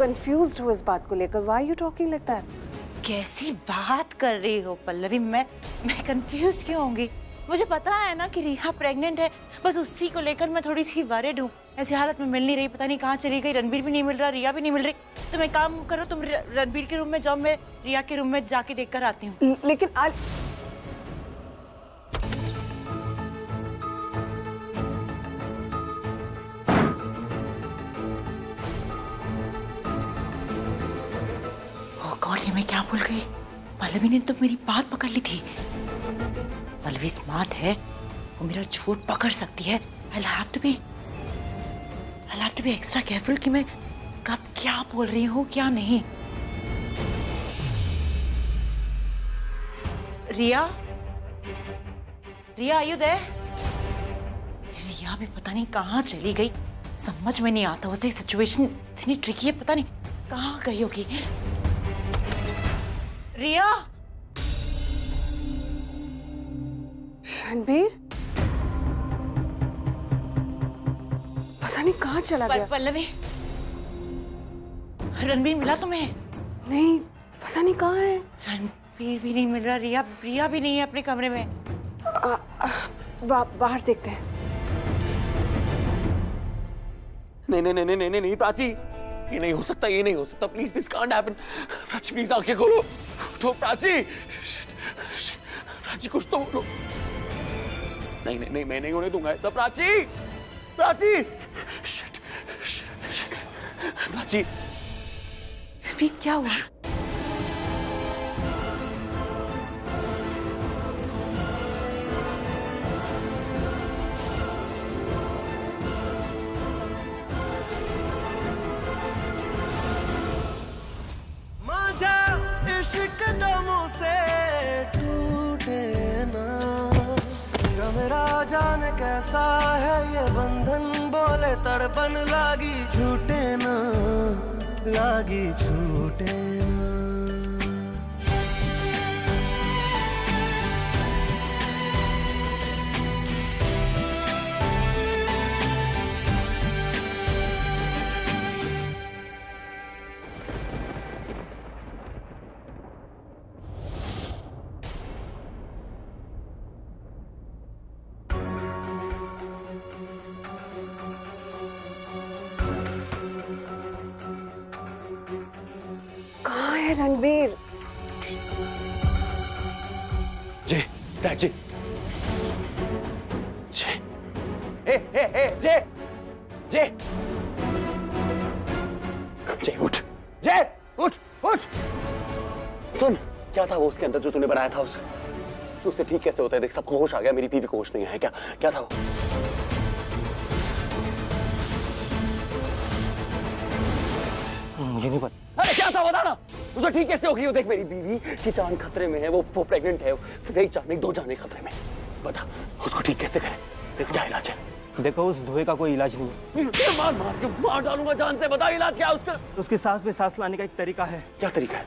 Confused हूँ इस बात को लेकर। Why you talking like that? कैसी बात कर रही हो पल्लवी? मैं कंफ्यूज क्यों होंगी? मुझे पता है ना कि रिया प्रेग्नेंट है, बस उसी को लेकर मैं थोड़ी सी वरीड हूँ। ऐसी हालत में मिल नहीं रही, पता नहीं कहाँ चली गई। रणबीर भी नहीं मिल रहा, रिया भी नहीं मिल रही। तुम एक काम करो, तुम रणबीर के रूम में जाओ, मैं रिया के रूम में जाके देख कर आती हूँ। लेकिन आज कौन है? मैं क्या भूल गई? पल्लवी ने तो मेरी बात पकड़ ली थी। पल्लवी स्मार्ट है, वो मेरा झूठ पकड़ सकती है। I'll have to be extra careful कि मैं कब क्या बोल रही हूँ क्या नहीं। रिया, are you there? रिया भी पता नहीं कहाँ चली गई, समझ में नहीं आता। उसे सिचुएशन इतनी ट्रिकी है, पता नहीं कहाँ गई होगी। रिया, रणबीर पता नहीं कहाँ चला गया। पल्लवी, रणबीर मिला तुम्हें? नहीं, पता नहीं कहाँ है। रणबीर भी नहीं मिल रहा, रिया भी नहीं है अपने कमरे में। बाहर देखते हैं। नहीं प्राची, ये नहीं हो सकता, ये नहीं हो सकता। Please this can't happen. Prachi please आंखें खोलो। तो प्राची, प्राची कुछ तो बोलो। नहीं मैं नहीं होने दूंगा ऐसा। प्राची, प्राची, प्राची, क्या हुआ? इश्क दमों से टूटे ना, मेरा जान कैसा है ये बंधन, बोले तड़पन लागी छूटे ना, लागी छूटे ना। कहाँ है रणबीर? जे, प्राची, जे, जे उठ, उठ। सुन, क्या था वो उसके अंदर जो तूने बनाया था उससे ठीक कैसे होता है? देख, सबको होश आ गया, मेरी बीवी को होश नहीं है। क्या था वो? मुझे नहीं पता। अरे क्या था बता ना, उसे ठीक कैसे होगी? देख, मेरी बीवी की जान खतरे में है, वो प्रेग्नेंट है, सिर्फ एक जान नहीं, 2 जानें खतरे में। बता, उसको ठीक कैसे करें? देख, क्या इलाज है? देखो, उस धुएं का कोई इलाज नहीं है। मार डालूंगा जान से। बता इलाज क्या है उसका? उसकी सांस में सांस लाने का एक तरीका है। क्या तरीका है?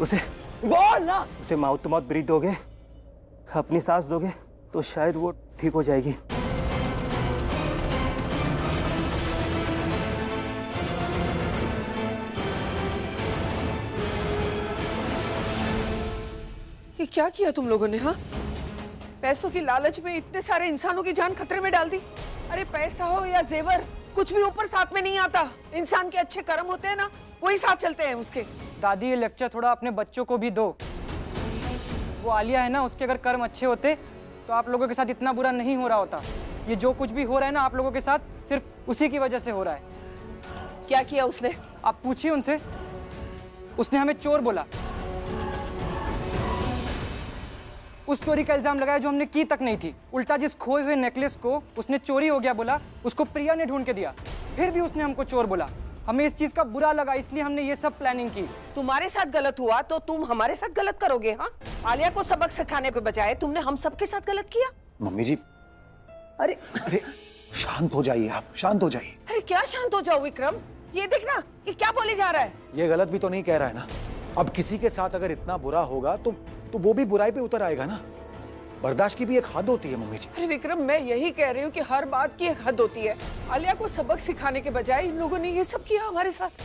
उसे बोल ना। उसे माउथ टू माउथ ब्रीथ दोगे, अपनी सांस दोगे तो शायद वो ठीक हो जाएगी। ये क्या किया तुम लोगों ने? हाँ, पैसों की लालच में इतने सारे इंसानों की जान खतरे में डाल दी। अरे पैसा हो या जेवर, कुछ भी ऊपर साथ में नहीं आता। इंसान के अच्छे कर्म होते हैं ना, वही साथ चलते हैं उसके। दादी, ये लेक्चर थोड़ा अपने बच्चों को भी दो। वो आलिया है ना, उसके अगर कर्म अच्छे होते तो आप लोगों के साथ इतना बुरा नहीं हो रहा होता। ये जो कुछ भी हो रहा है ना आप लोगों के साथ, सिर्फ उसी की वजह से हो रहा है। क्या किया उसने? आप पूछिए उनसे। उसने हमें चोर बोला, उस चोरी का इल्जाम लगाया जो हमने की तक नहीं थी। उल्टा जिस खोए हुए नेकलेस को उसने चोरी हो गया बोला, उसको प्रिया ने ढूंढ के दिया। फिर भी उसने हमको चोर बोला। हमें इस चीज का बुरा लगा, इसलिए हमने ये सब प्लानिंग की। तुम्हारे साथ गलत हुआ तो तुम हमारे साथ गलत करोगे? हाँ, आलिया को सबक सिखाने के बजाय तुमने हम सबके साथ गलत किया। मम्मी जी, अरे शांत हो जाइए, आप शांत हो जाइए। अरे क्या शांत हो जाओ विक्रम? ये देखना, ये क्या बोले जा रहा है। ये गलत भी तो नहीं कह रहा है ना। अब किसी के साथ अगर इतना बुरा होगा तो वो भी बुराई पे उतर आएगा ना। बर्दाश्त की भी एक हद होती है मम्मी जी। अरे विक्रम, मैं यही कह रही हूँ कि हर बात की एक हद होती है। आलिया को सबक सिखाने के बजाय इन लोगों ने ये सब किया हमारे साथ।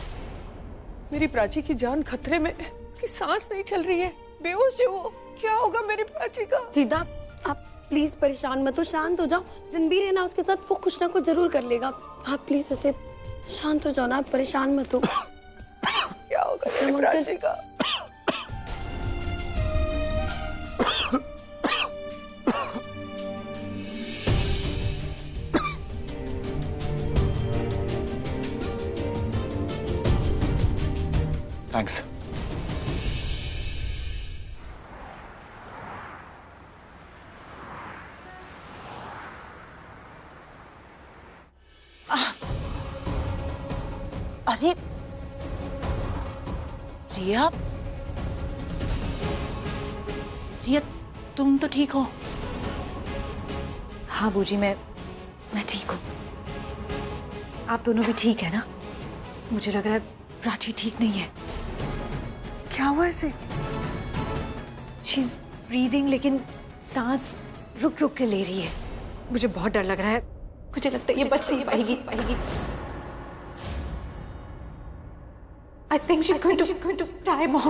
मेरी प्राची की जान खतरे में, उसकी सांस नहीं चल रही है, बेहोश है वो। क्या होगा मेरी प्राची का? दीदा, आप प्लीज परेशान मत हो, शांत हो जाओ। रणबीर है ना, उसके साथ वो कुछ ना कुछ जरूर कर लेगा। आप प्लीज ऐसे शांत हो जाओ ना, आप परेशान मत हो। क्या होगा मेरी प्राची का? थैंक्स। अरे रिया, रिया तुम तो ठीक हो? हाँ बूजी, मैं ठीक हूँ। आप दोनों भी ठीक है ना? मुझे लग रहा है प्राची ठीक नहीं है। क्या हुआ इसे? शी इज ब्रीदिंग, लेकिन सांस रुक रुक के ले रही है। मुझे बहुत डर लग रहा है। मुझे लगता है ये बच नहीं पाएगी। I think she's going to die, Mom.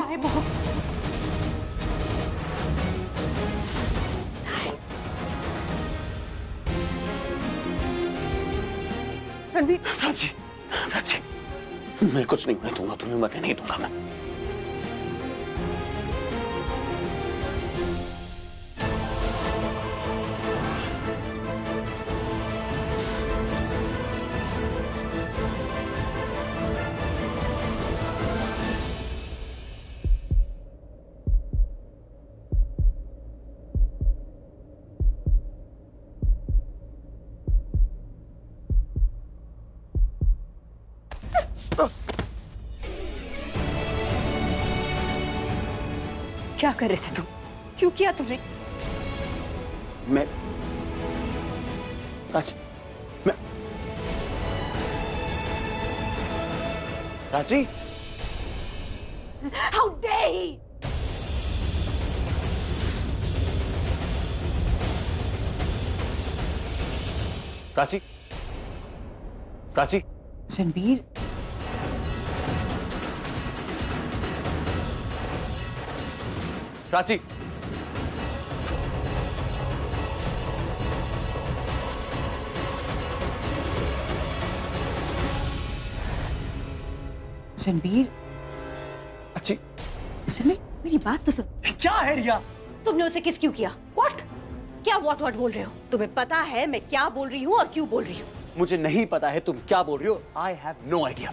Ranbir, Prachi, Prachi, मैं कुछ नहीं होने दूंगा, तुम्हें मरने नहीं दूंगा मैं। क्या कर रहे थे तुम? क्यों किया तुमने? मैं प्राची, मैं Prachi, How dare he? Prachi, Prachi, Ranbir, Prachi, Ranbir, अच्छी, रणबीर, मेरी बात तो सुन। क्या है रिया? तुमने उसे किस क्यों किया? व्हाट? क्या व्हाट बोल रहे हो? तुम्हें पता है मैं क्या बोल रही हूँ और क्यों बोल रही हूँ? मुझे नहीं पता है तुम क्या बोल रही हो। I have no idea.